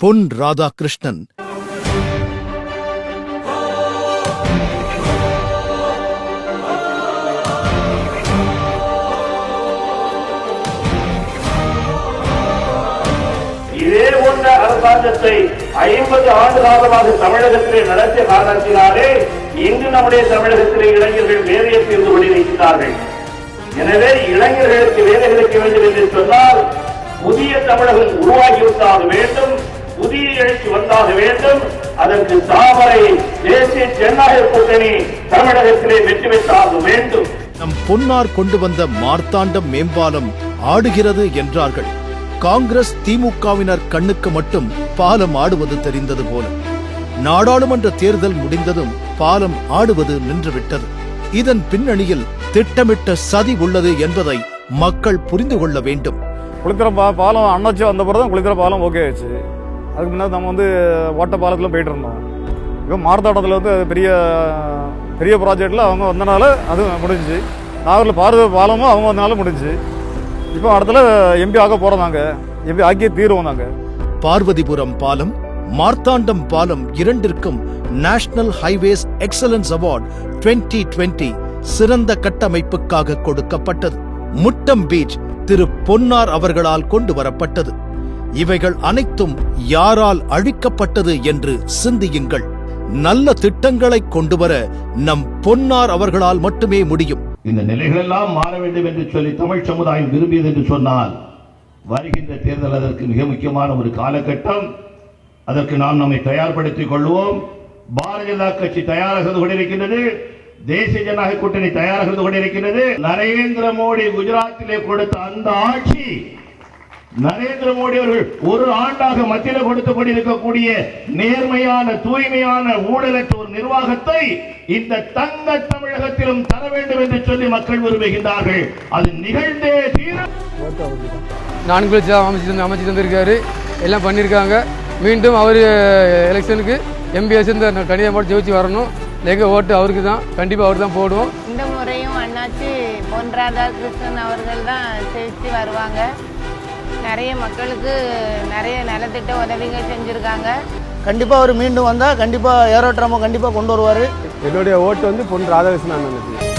பொன் ராதாகிருஷ்ணன். இதே போன்ற அரசாங்கத்தை 50 ஆண்டு காலமாக தமிழகத்திலே நடத்திய காரணத்தினாலே இன்று நம்முடைய தமிழகத்திலே இளைஞர்கள் வேலையை தீர்ந்து கொண்டிருக்கிறார்கள். எனவே இளைஞர்களுக்கு வேலை கிடைக்க வேண்டும் என்று சொன்னால் புதிய தமிழகம் உருவாகிவிட்டாக வேண்டும், புதிய எழுச்சி வந்தாக வேண்டும். அதற்கு தாமரை தேசிய ஜனநாயக கூட்டணி தமிழகத்திலே வெற்றி பெற்றாக வேண்டும். நம் பொன்னார் கொண்டு வந்த மார்த்தாண்டம் மேம்பாலம் ஆடுகிறது என்றார்கள். காங்கிரஸ் திமுகவினர் கண்ணுக்கு மட்டும் பாலம் ஆடுவது தெரிந்தது போல நாடாளுமன்ற தேர்தல் முடிந்ததும் பாலம் ஆடுவது நின்றுவிட்டது. இதன் பின்னணியில் திட்டமிட்ட சதி உள்ளது என்பதை மக்கள் புரிந்து கொள்ள வேண்டும். குளித்திர பாலம் அண்ணாச்சி வந்த பிறகு தான் குளித்திர பாலம் ஓகே ஆச்சு. அதுக்கு முன்னாடி நம்ம ஓட்ட பாலத்தில் போயிட்டு இருந்தோம். இப்போ மார்த்தாண்டத்தில் பெரிய பெரிய ப்ராஜெக்டில் அவங்க வந்தனால அது முடிஞ்சு, நாகூரில் பாலமும் அவங்க வந்தனால முடிஞ்சு. இப்போ இடத்துல எம்பி ஆக போறதாங்க, எம்பி ஆக்கிய தீர்வோம் நாங்க. பார்வதிபுரம் பாலம், மார்த்தாண்டம் பாலம் இரண்டிற்கும் நேஷனல் ஹைவேஸ் எக்ஸலன்ஸ் அவார்ட் 2020 சிறந்த கட்டமைப்புக்காக கொடுக்கப்பட்டது. முட்டம் பீச் திரு பொன்னார் அவர்களால் கொண்டு வரப்பட்டது. இவைகள் அனைத்தும் யாரால் அழிக்கப்பட்டது என்று சிந்தியுங்கள். நல்ல திட்டங்களை கொண்டு வர நம் பொன்னார் அவர்களால் மட்டுமே முடியும். இந்த நிலைகளெல்லாம் மாற வேண்டும் என்று சொல்லி தமிழ் சமுதாயம் விரும்பியது என்று சொன்னால் வருகின்ற தேர்தல் அதற்கு மிக முக்கியமான ஒரு காலகட்டம். அதற்கு நாம் நம்மை தயார்படுத்திக் கொள்வோம். பாரதிய ஜனதா கட்சி தயாராக கொண்டிருக்கின்றது, தேசிய ஜனநாயக கூட்டணி தயாராக கொண்டிருக்கிறது. நரேந்திர மோடி குஜராத்திலே கொடுத்த அந்த ஆட்சி, நரேந்திர மோடி அவர்கள் ஒரு ஆண்டாக மத்தியில் கொடுத்துக் கொண்டிருக்கக்கூடிய நேர்மையான தூய்மையான ஊழலற்ற ஒரு நிர்வாகத்தை இந்த தங்க தமிழகத்திலும் தர வேண்டும் என்று சொல்லி மக்கள் விரும்புகின்றார்கள். அது நிகழ்ந்தே தீரும். 4 லட்சம் அமைச்சு தந்திருக்காரு, எல்லாம் பண்ணியிருக்காங்க. மீண்டும் அவர் எலெக்ஷனுக்கு எம்பிஎஸ் இந்த கணிதம் ஜெயிச்சு வரணும். எங்கள் ஓட்டு அவருக்கு தான், கண்டிப்பாக அவர் தான் போடுவோம். இந்த முறையும் அண்ணாச்சி பொன் ராதாகிருஷ்ணன் அவர்கள் தான் ஜெயிச்சு வருவாங்க. நிறைய மக்களுக்கு நிறைய நலத்திட்ட உதவிங்க செஞ்சுருக்காங்க. கண்டிப்பாக அவர் மீண்டும் வந்தால் கண்டிப்பாக ஏரோட்ராமோ கண்டிப்பாக கொண்டு வருவார். என்னுடைய ஓட்டு பொன் ராதாகிருஷ்ணன் அண்ணனுக்கு.